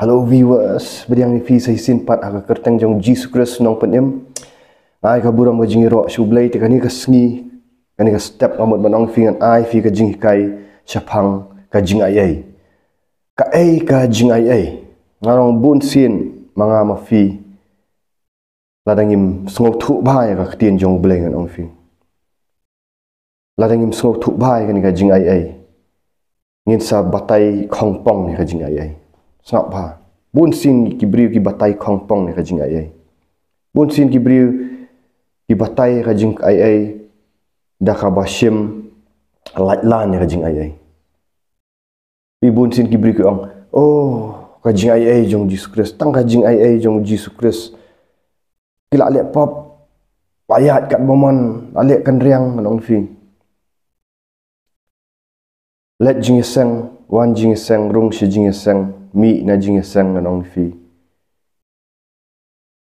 Hello viewers, beriang fi sa hisin pat aga kerteng jong Jesus Christ nong penem. Ai ka buram bajing ro shublai te kani ka sngi, kani ka step amot manong fi ngan ai fi ka jing kai shapang ka jing ai. Ka jing ai. Ngarong bun sin manga ma fi. Ladangim sngok thu bai ka ktien jong blai ngan ong fi. Ladangim sngok thu bai kani ka jing ai. Ngin sa batai khongpong ni ka jing ai. Snap ba bun sin ki briu ki batai khongpong ni ka jing ai bun sin ki briu ki batai ka jing ai da ka bashim lat lan ni ka jing ai i bun sin ki briu ki ong ka jing ai jong Jesus Christ tang ka jing ai jong Jesus Christ kila le pop ayat kat bomon ale kan riang nong fi let jing seng wan jing seng rung shi jing seng mi na jing sang nong fi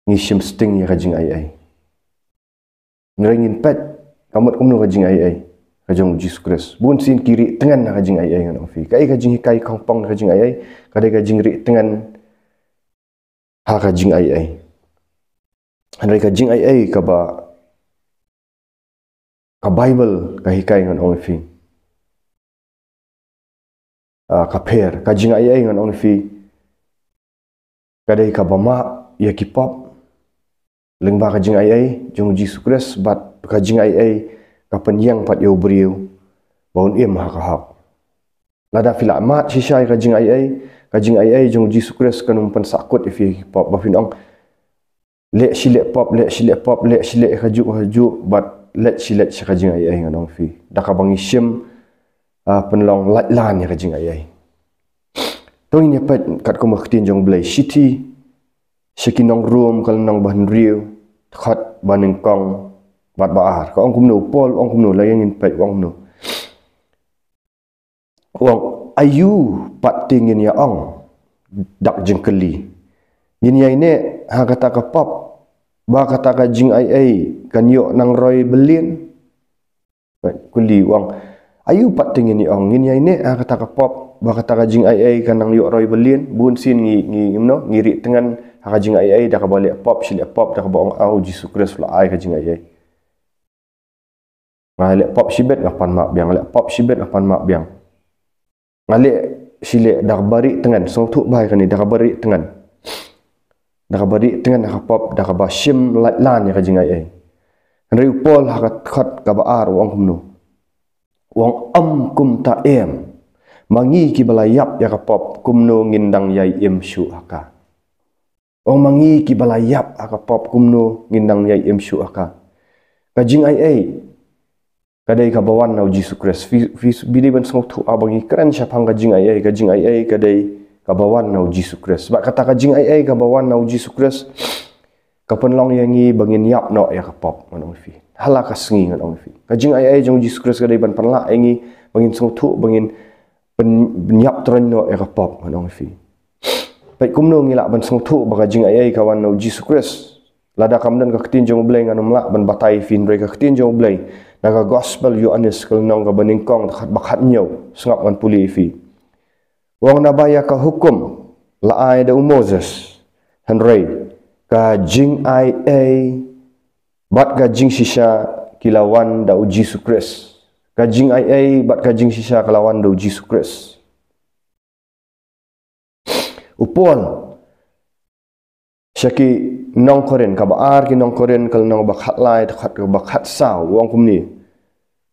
ngi shim sting ya jing ai ngringin pet kamot kumno ka jing ai ka jong Jesus Christ bun sin kiri tengan na ka jing ai nong fi kai ka jing kai khongpong na ka jing ai ka ka jing ri tengan ha ka jing ai andai ka jing ai ka ba ka Bible ka hikai ngon fi ka per ka jing ai ngan on fi kadai ka bama ya ki pop lengba ka jing ai jong Jesus Christ bat ka jing ai ka penyang pat yo briu baun em ha ka hak lada fila mat shisai ka jing ai jong Jesus Christ kanum pen sakut fi ki pop ba finong le shile pop ka ju bat let shile ka jing ai ngan on fi da ka bangi shim penlong lat lan ya ka jing ai tong ni pat kat ko maktin jong blai city sekinong room kal nong ban riu khat baneng kong bat baar ko ong kumno pol ong kumno layang in pat ong no wong ayu pat tingin ya ong dak jengkeli yin yai ne ha kata ka pop ba kata ka jing ai kan yo nang roi belin kuli wong ayu pat tingin ni ong yin yai ne ha kata ka pop ba kata ka jing ai kan nang yo roi belin bun sin ngi no ngiri tengan ha jing ai da ka balik pop sile pop da ka bong au Jesus Christ la ai ka jing ai ngale pop sibet ngapan mak biang le pop sibet ngapan mak biang ngale sile da ka bari tengan song thu bai kan ni da ka bari tengan da ka bari tengan da ka pop da ka ba shim lat lan ya ka jing ai ngri pol ha ka khat ka ba ar wong kumno wong kum ta em mangi ki balayap ya ka pop kumno ngindang yai em shu aka ong mangi ki balayap aka pop kumno ngindang yai em shu aka ka jing ai kadai ka bawan nau Jesus Christ bidi ban song thu abangi kran syapang ka jing ai kadai ka bawan nau Jesus Christ ba kata ka jing ai ka bawan nau Jesus Christ ka penlong yangi bangin yap no ya ka pop ngon fi hala ka sngi ngon fi ka jing ai jong Jesus Christ kadai ban panla yangi bangin song thu bangin penyap terno ya ka pop ngon fi pai kumno ngila ban song thu ba ka jing ai kawan nau Jesus Christ lada kamdan ka ktin jong blai nganum la ban batai fin re ka ktin jong blai naga gospel Yohanes kal nong ka baningkong khat bakhat nyo sngap man puli fi wong nabaya ka hukum la ai da Moses hanrei ka jing ai bat ka jing sisa kilawan da Jesus Christ ka jing ai bat ka jing sisa kilawan da Jesus Christ upon syaki nong koren ka baar ki nong koren kal nong bakhat lai khat ka bakhat saw wong kumni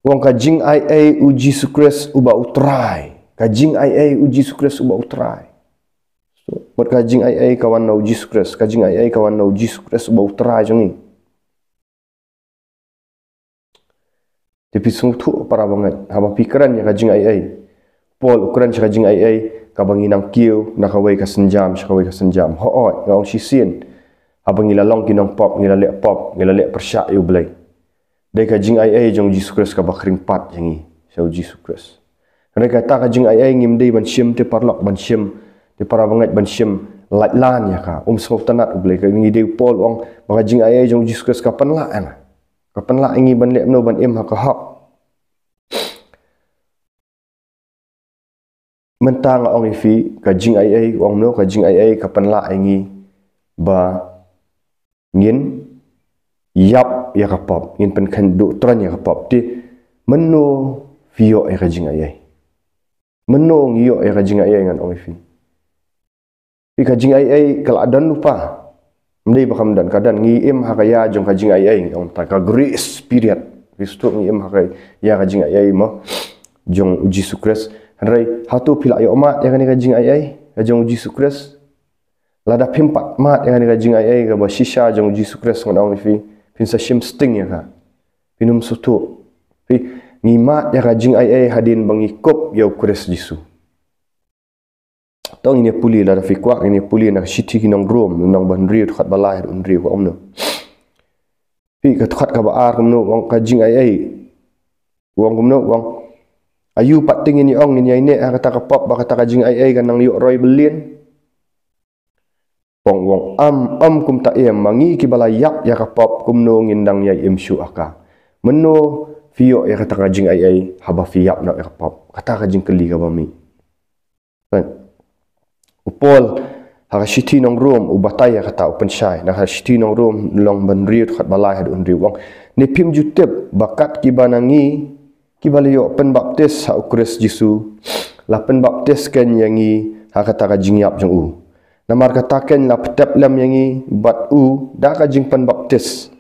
wong ka jing ai u Jesus Christ uba utrai ka jing ai u Jesus Christ uba utrai so bot ka jing ai kawan nau Jesus Christ ka jing ai kawan nau Jesus Christ uba utrai jongi tapi sung thu para banget haba pikiran ya ka jing ai pol ukuran ka jing ai ka banginang kiu nakawai ka senjam hoot ngau sisin abang ilalong kinong pop ngila le persyak yu blai dai ka jing ai jong Jesus Christ ka bakring pat yangi so Jesus Christ kana kata ka jing ai ngim dei ban shim te parlok ban shim te para banget ban shim lat lan ya ka sngop tanat blai ka ngi dei pol ong ba jing ai jong Jesus Christ ka pan la ngi ban le no ban em ha ka hak mentang ong ifi ka jing ai ong no ka jing ai kapan la ngi ba ngin yap ya kapop ngin pen kan du tran ya kapop ti meno fio ka jing ai meno ngio ka jing ai ngan ong ifi pi ka jing ai kala dan lupa mdei bakam dan kadan ngi im hakaya jong ka jing ai ong ta ka grace period Kristo ngi im hakai ya ka jing ai mo jong uji sukres Rai hatu pila yo mat yang ni kajing ai jong uji sukres lada pimpat mat yang ni kajing ai ga ba shisha jong uji sukres ngon ong fi pin sa shim sting ya ka pinum sutu pi ngi mat ya kajing ai hadin bangi kop ya ukres jisu tong ini puli lada fi kwa ini puli nak shiti kinong rom nong bandri khat balai unri ko omno pi ka khat ka ba ar komno wong kajing ai wong komno wong ayu pating ini ong ini ini kata ka pop ba kata ka jing ai kan nang yok roy belin pong wong am kum ta em mangi ki bala yak ya ka pop kum no ngindang ya im shu aka meno fio ya kata ka jing ai haba fi yap na ya ka pop kata ka jing keli ka bami kan upol ha shiti nong room ubatai ya kata open shai na shiti nong room long bandri khat balai had unri wong ni pim jutep bakat ki banangi kibaliyo pen baptis ha ukres jisu la pen baptis ken yangi ha kata ka jingyap jong u namar kata ken la petap lam yangi bat u da ka jing pen baptis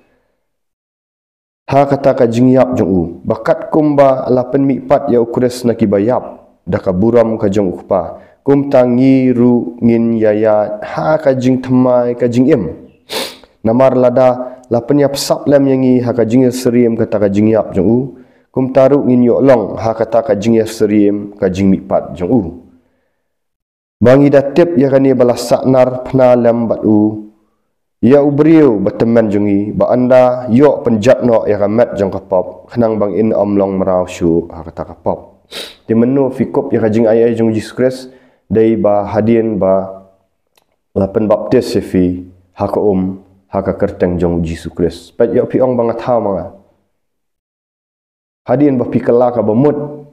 ha kata ka jingyap jong u bakat kumba la pen mipat ya ukres na kibayap da ka buram ka jong ukpa kum tangi ru ngin yaya ha ka jing thamai ka jing im namar lada la pen yap sap lam yangi ha ka jing serim kata ka jingyap jong u kum taru ngin yok long ha kata ka jing ya serim ka jing mipat jong u bangi datip ya kani bala saknar pna lam bat u ya ubriu bateman jongi ba anda yok penjat no ya kamat jong kapop khnang bang in omlong marau shu ha kata kapop di menu fikop ya ka jing ai jong Jesus Christ dai ba hadien ba lapen baptis fi ha ka ha ka kerteng jong Jesus Christ pat yok pi ong bangat ha manga hadien ba pikala ka bamut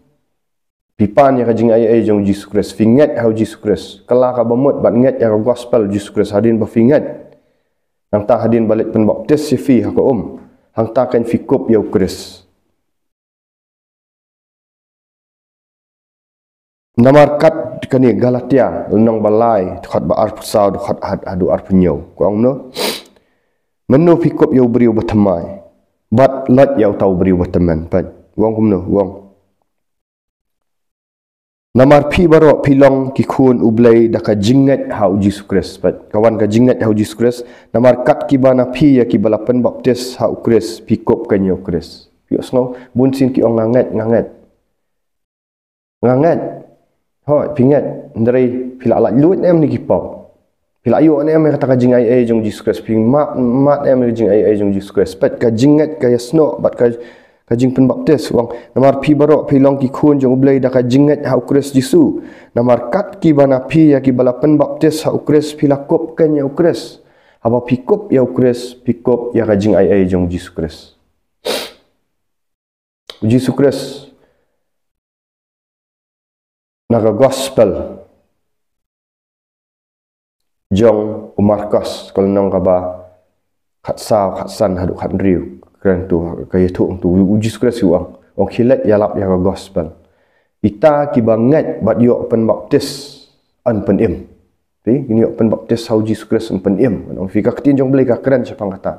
pipan ya ka jing ai jong Jesus Christ finget how Jesus Christ kala ka bamut bat nget ya ka gospel Jesus Christ hadien ba finget nang ta hadien balik pen baptis fi ha ka hang ta kan fikop ya Christ namarkat kani Galatia nang balai khat ba ar pusau khat adu ar punyau ko ong no menu fikop ya beriu batamai bat lat ya tau beriu bataman pat wong kumno wong namar pi baro pilong ki khun ublai da ka jinget ha Jesus Christ pat kawan ka jinget ha Jesus Christ namar kat ki bana pi ya ki balapan baptis ha Christ pikop kan ya Christ pi osno bun sin ki ong nganget ho pingat ndrei pila la lut em ni ki pop pila ayo em kata ka jing ai jong Jesus Christ ping mat em jing ai jong Jesus Christ pat ka jinget ka yasno bat ka kajing pen baptis wang namar pi barok pi long ki khun jong ublai da ka jinget ha ukres jisu namar kat ki bana pi ya ki bala pen baptis ha ukres pi lakop kan ya ukres aba pikop ya ukres pikop ya kajing ai jong Jesus Christ Jesus Christ naga gospel jong umarkas kalau nang kaba khatsan haduk khandriu keren tu kaya tu uji sukres uang orang khilat yalap ya gospel ita ki banget bat yo pen baptis an pen im ti ini yo pen baptis uji sukres an pen im orang fi ka ketin jong beli ka keren siapa kata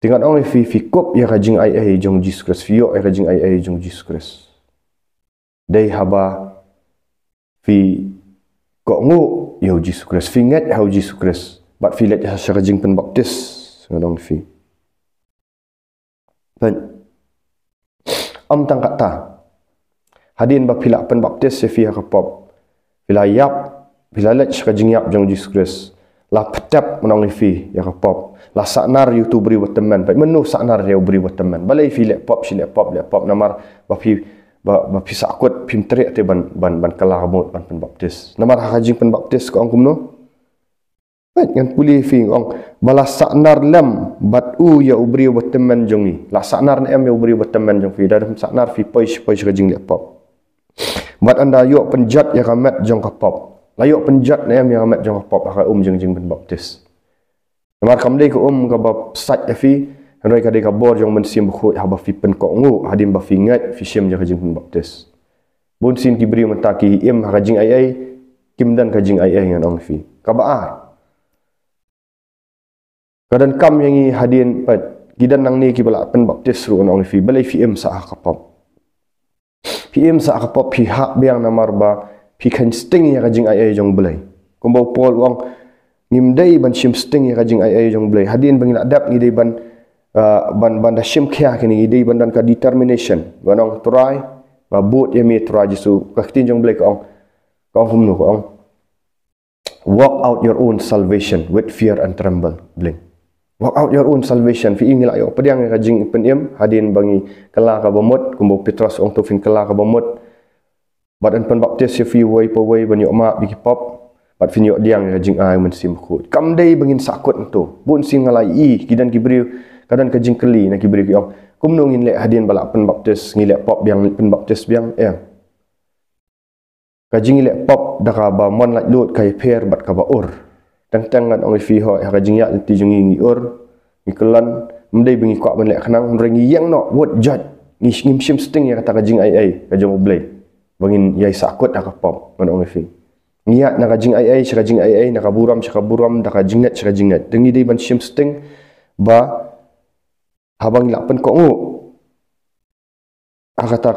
tinggal orang fi kop ya kajing ai jong uji sukres fi yo kajing ai jong uji sukres dai haba fi kok ngu ya uji sukres fi ngat ha uji sukres bat fi let ya kajing pen baptis ngadong fi pen tang kata hadin ba pila pen baptis fi ha kapop pila yap pila let ka jingyap jong Jesus Christ la petap menong fi ya kapop la saknar YouTube beri buat teman pai menu saknar dia beri buat teman balai fi let pop namar ba fi sakut pim teriak te ban kala hamut ban pen baptis namar ha jing pen baptis ko angkum no ngan puli fi ong bala saknar lam bat u ya ubri buat teman jongi la saknar em ya ubri buat teman jong fi dalam saknar fi poi ka jing le pop Mat anda yok penjat ya kamet jong kapop. Layok penjat na ya kamet jong kapop aka jeng pen baptis. Namar kam dei ko ka bap sat fi rai ka dei ka bor jong men sim khoi ha ba fi pen ko ngu hadim ba fi ngat fi sim ja jeng pen baptis. Bun sin ki bri mentaki im ha jing ai kim dan ka jing ai ngan ong fi. Ka ba kadan kam yang i hadin pat gidan nang ni ki bala pen baptis ru ong fi balai fi im sa kapop. PM sa akapop pihak biang namar ba pikan sting ya kajing ai jong belai kumbau pol wang ngimdai ban shim sting ya kajing ai jong belai hadin bangin adap ngidai ban ban da shim khia kini ngidai ban dan ka determination banong try ba but ya mi try jisu ka tin jong belai ko hum no ko walk out your own salvation with fear and tremble bling. Walk out your own salvation. Fi ingil ayo pediang kajing penim hadin bangi kala ka bomot kumbo Petrus ong to fin kala ka bomot. Badan pen baptis ya fi way po way ban yo ma bigi pop. Bat fin yo diang kajing ai men sim khut. Kam dei bangin sakut to. Bun sing ngalai i gidan kibriu kadan kajing keli na kibriu ong. Kum no ngin le hadin bala pen baptis ngilek pop biang pen baptis biang kajing le pop daka ba mon lak lut kai per bat ka ba ur. Tang-tangan ong fi ho ha kajing ya ti jung ngi ur ngi kelan mdai bengi kwa ban lek khnang rengi yang no wot jat ngi ngim shim sting ya kata kajing ai kajong oblay bangin yai sakut aka pop ngan ong fi niat na kajing ai kajing ai na kaburam da kajing net dengi dei ban shim sting ba habang lapen ko ngu kata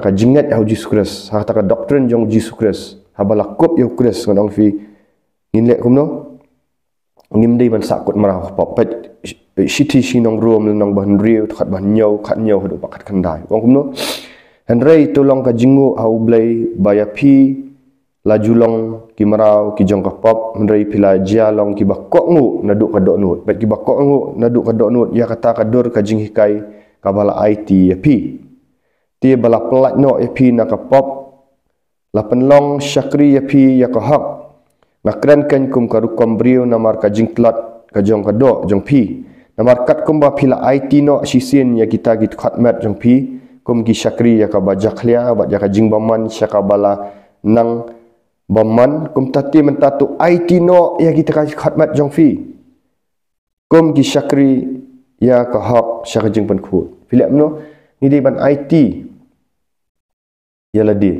ka jinget ya Jesus Christ kata ka doctrine jong Jesus Christ habala kop ya Christ ngan ong fi ngin lek kumno ngim dei ban sakut marah pop pet shiti shinong rom nong ban riu khat ban nyau hadu pakat kandai wong kumno henrei tolong ka jingu au blai baya pi la julong ki marau ki jong ka pop henrei pila jialong ki bakok ngu naduk ka dok nut pet ki bakok ngu naduk ka dok nut ya kata ka dur ka jing hikai ka bala IT ya pi ti bala pelat no ya pi na ka pop la penlong syakri ya pi ya ka hak nakran kan kum karukom brio namar ka jingklat ka jong ka do jong pi namar kat kum ba pila IT no sisin ya kita git khatmat jong pi kum gi syakri ya ka bajaklia ba ja ka jing baman syaka bala nang baman kum tati mentatu IT no ya kita ka khatmat jong pi kum gi syakri ya ka hak syaka jing pen khu filem no ni di ban IT ya ladi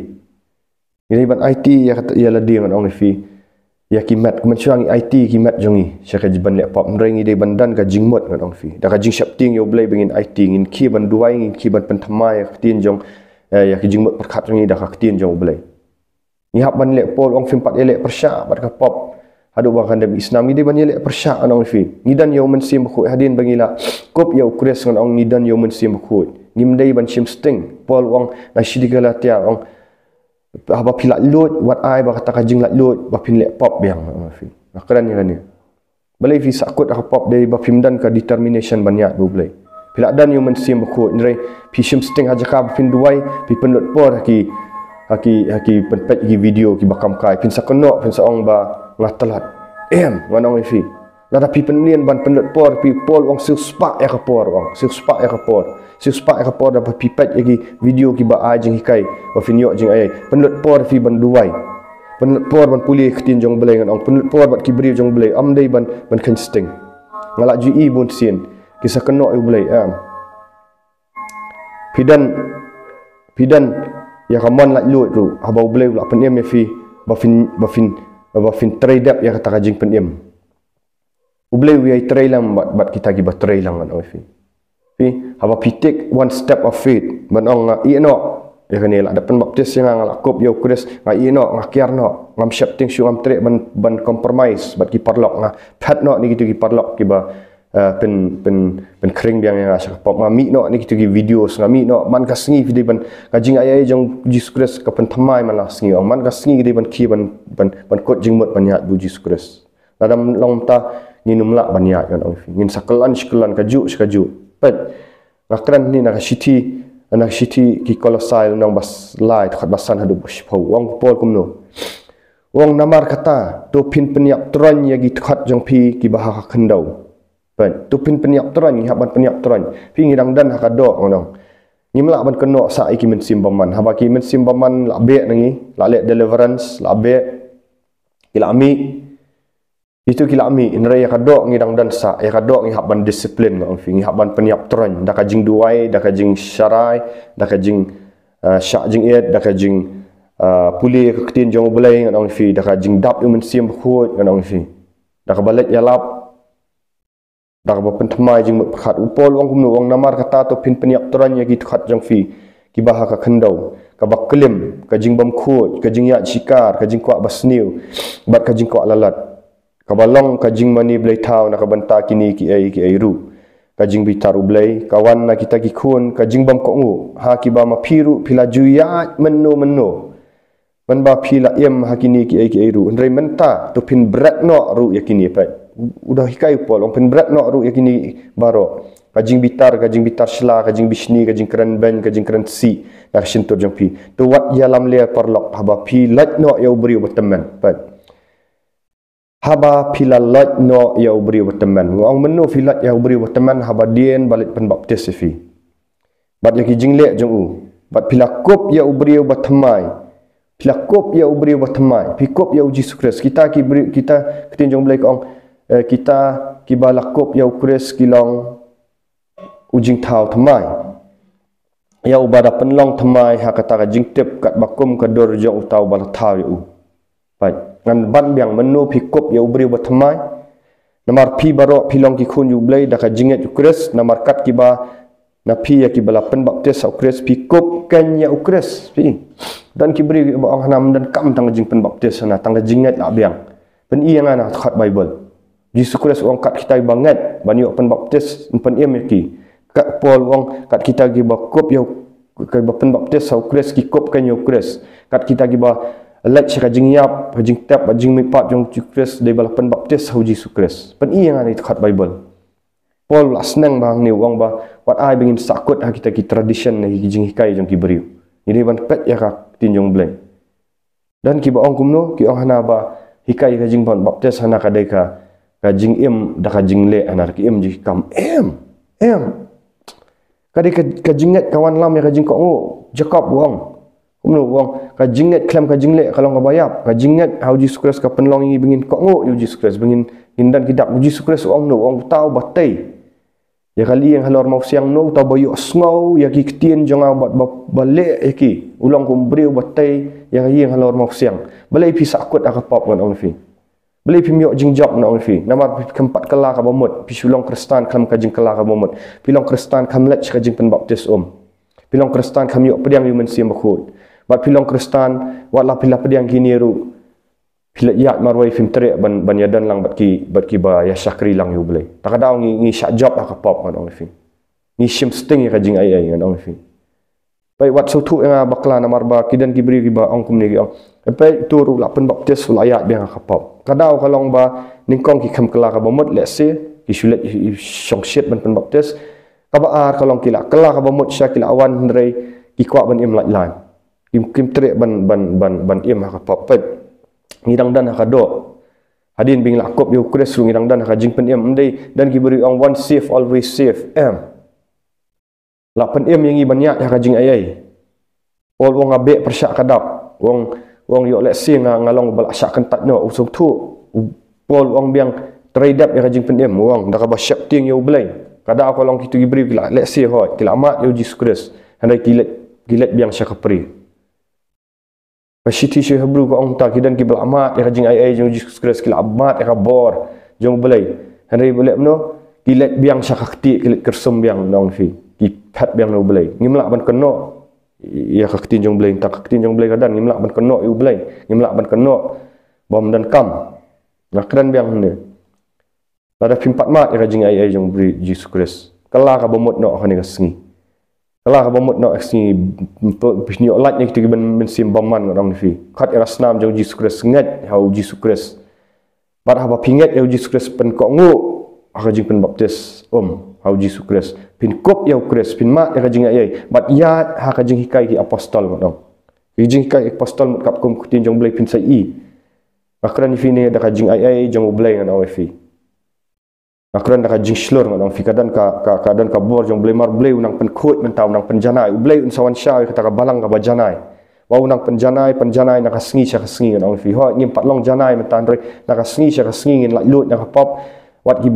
ni ban IT ya ladi ngan ong fi ya kimat kemencuang IT kimat jongi syaka jiban lek pop mrengi de bandan ka jingmot ngan ong fi da ka jing shapting yo blai bengin IT ngin ki ban duai ngin ki ban pentamai ka tin jong ya ki jingmot perkhat jongi da ka tin jong blai ni hab ban lek pol ong fi 4 elek persya bat ka pop hadu ba kan dem Islam ni de ban elek persya ngan ong fi nidan yo men sim khu hadin bangila kop yo kres ngan ong nidan yo men sim khu ngim dei ban sim sting pol ong na shidikala tia ong haba pilak lut wat ai ba kata kajing lak lut ba pin lek pop biang fi nakran ni kan ni balai fi sakut ka pop dei ba pimdan ka determination banyak bu blai pilak dan yo men sim khu ni pi sim sting aja ka pin duai pi penlut por haki penpet gi video ki bakam kai pin sakono pin saong ba ngatalat wanong fi lada pi penlien ban penlut por pi pol wong spak ya ka por wong spak ya ka por da pi pet gi video ki ba ajing hikai ba finyo jing ai penlut por fi ban duai penlut por ban puli ktin jong belai ngan ong penlut por bat ki bri jong belai am dei ban kan sting ngalak ju i bon sin kisah keno ai belai pidan ya kamon lak lut ru habau belai la penem ya fi ba fin trade ya kata kajing penem ublay we try lang bat kita gi batray lang an fi haba pitik one step of faith manong ino ya kanila dapan baptis yang ngalakop yo kres ino ngakiarno ngam shapting syu ngam tre ban compromise bat ki parlok nga phat no ni gitu ki parlok ki ba pen kring biang yang asa pop ngami no ni gitu ki videos ngami no man ka sngi video ban kajing ai jong Jesus Christ ka pen thamai man la sngi man ka sngi di ban ki ban kot jingmot banyak bu Jesus Christ dalam long ta nginum lak banyak kan ong fi ngin sakelan kaju pet nakran ni nak shiti ki kolosal nang bas lai khat basan hadu bashpau wong pol kumno wong namar kata to pin penyap tron ya gi khat jong pi ki bahaka khendau pet to pin penyap tron ni haban penyap tron pi ngidang dan hakado ngonong ngimlak ban keno sa iki men sim baman haba ki men sim baman la be nangi la le deliverance la be kilami itu kilami inre ya kadok ngidang dan sa ya kadok ngi haban disiplin ngong fi ngi haban peniap tron da kajing duai da kajing syarai da kajing syak jing iet da kajing puli ketin jong belai ngong fi da kajing dap men sim khut ngong fi da kabalik ya lap da ka pentemai jing khat upol wong kumnu wong namar kata to pin peniap tron ya gitu khat jong fi ki bah ka kendau ka bak kelim kajing bam khut kajing ya cikar kajing kuak basniu bat kajing kuak lalat kabalong kajing mani blai tau nak banta kini ki ai ru kajing bitar ublai kawan na kita ki khun kajing bam kongu ha ki ba ma phiru phila juya menno man ba phila yem ha kini ki ai ru ndrai menta to pin berat no ru yakini pa udah hikai pol pin berat no ru yakini baro kajing bitar sela kajing bisni kajing keren ban kajing keren si nak sintur jang pi to wat ya lam le parlok haba philat no ya ubri berteman pa haba filalat no ya ubri berteman ngong menu filat ya ubri berteman haba dien balik pen baptis fi bat yaki jingle jong u bat pilakop ya ubri bertemai pilakop ya ubri bertemai pikop ya uji sukres kita ki beri kita ketinjong belai kong kita ki balakop ya ukres kilong ujing tau temai ya ubada penlong temai ha kata jing tip kat bakum kador jong utau bala tau ya u baik ngan ban biang menu pikop ya ubri bertemai namar pi barok pilong ki khun yublai da ka jinget ukres namar kat ki ba na pi ya ki bala pen baptis ukres pikop kan ya ukres pi dan ki beri ba hanam dan kam tang jing pen baptis na tang jinget la biang pen i yang ana khat bible Jesus Kristus wong kat kita banget ban yo pen baptis pen im ki kat pol wong kat kita gi ba kop ya ka pen baptis ukres ki kop kan ya ukres kat kita gi ba let cakap jingyap, jing tap, jing mipat, jong Kristus dari balapan baptis hau Jesus Kristus. Pen iya ngani kat Bible. Paul lah senang bang ni wong ba wat ai bingin sakut ha kita ki tradition ni jing hikai jong ki beriu. Jadi ban pet ya ka tinjong bleng. Dan ki ba ong kumno ki ong hana ba hikai ka jing ban baptis hana ka dai ka jing im da ka jing le anar ki im ji kam em. Kadai ka jinget kawan lam ya ka jing ko ngo Jacob wong. Kumno wong ka jinget klam ka jingle kalau ngabayap ka jinget hau Jesus Kristus ka penlong ini bingin kok ngo Jesus Kristus bingin hindan kidak Jesus Kristus wong no wong tau batai ya kali yang halor mau siang no tau bayu asngau ya ki ketien jong abat balik ki ulang kum beriu batai ya yang halor mau siang balai pi sakut aka pop ngan ong fi balai pi miok jing job na ong fi namar keempat kala ka bomot pi sulong Kristan klam ka jing kala ka bomot pilong Kristan kamlet ka jing pen baptis pilong Kristan kam yok pediang yumen siam bakhut bat pilong Kristan wala pila pediang kini ru pila yat marwai film trek ban yadan lang bat ki ba ya syakri lang yu belai takadau ngi syak job ka pop ngan ong fi ngi sim sting ya kajing ai ngan ong fi pai wat sotu nga bakla namar ba kidan ki beri ki ba ong kum ni ki ong pai turu la pen baptis ul ayat biang ka pop kadau kalong ba ningkong ki kham kala ka bomot le se ki sulet song shit ban pen baptis ka ba ar kalong kila kala ka bomot syakil awan ndrei ki kwa ban im lai kim trek ban im ha pop pet ngidang dan ha do hadin bing lakop yu kres ru ngidang dan ha jing pen im ndai dan ki beri ong one safe always safe la pen im yang i banyak ha jing ai ol wong abe persyak kadap wong yo let sing ngalong balak syak kentat no usung tu pol wong biang teridap ya jing pen im wong da ka ba syak ting yu blai kada kolong kitu gi beri let sing hoi kilamat yu Jesus Kristus handai gilet biang syak kapri Pasiti syekh hebru ko ong ta kidan ki belamat ya jing ai jong Jesus Kristus kila amat ya bor jong belai handai boleh mno kilet biang syakakti kilet kersum biang nong fi ki phat biang no belai ngimlak ban keno ya kakti jong belai tak kakti jong belai kadan ngimlak ban keno yu belai ngimlak ban keno bom dan kam nakran biang ne ada pimpat mat ya jing ai jong beri Jesus Kristus kala ka bomot no khani kasngi kala ka bomot no aksi bisni olat ni kita ben sim baman orang fi khat era snam jong Jesus Kristus ngat hau Jesus Kristus bar haba pingat ya Jesus Kristus pen ko ngu ha jing pen baptis hau Jesus Kristus pin kop ya Kristus pin mat ya jing ai bat ya ha jing hikai ki apostol ngodong jing hikai apostol mut kap kum kutin jong blai pin sai i akran fi ne da jing ai jong blai ngan au fi Akran dah jing slur ngadang fi kadan ka bor jong blemar bleu nang penkut mentau nang penjanai bleu sawan syai kata ka balang ka bajanai wa nang penjanai nak sengi ngadang fi ho ngim patlong janai mentan re nak sengi ngin lak lut nak pop wat ki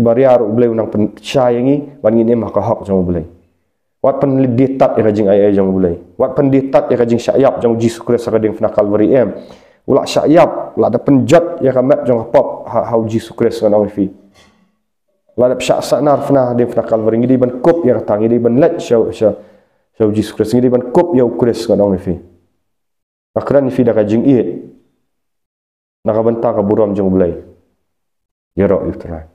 bariar bleu nang pen syai ngi wan ngin emah ka hok jong bleu wat pen ditat ya jing ai jong bleu wat pen ditat ya jing syayap jong Jesus Christ kading fna Calvary ulak syayap la da penjat ya ka map jong pop how Jesus Christ ngadang fi ladap syak sanar fna dia fna Calvary ngi ban kop ya tang ngi ban let syau Jesus Christ ngi ban kop ya Christ ngadang fi akran fi da kajing iet nak banta ka buram jong bulai ya ro iftra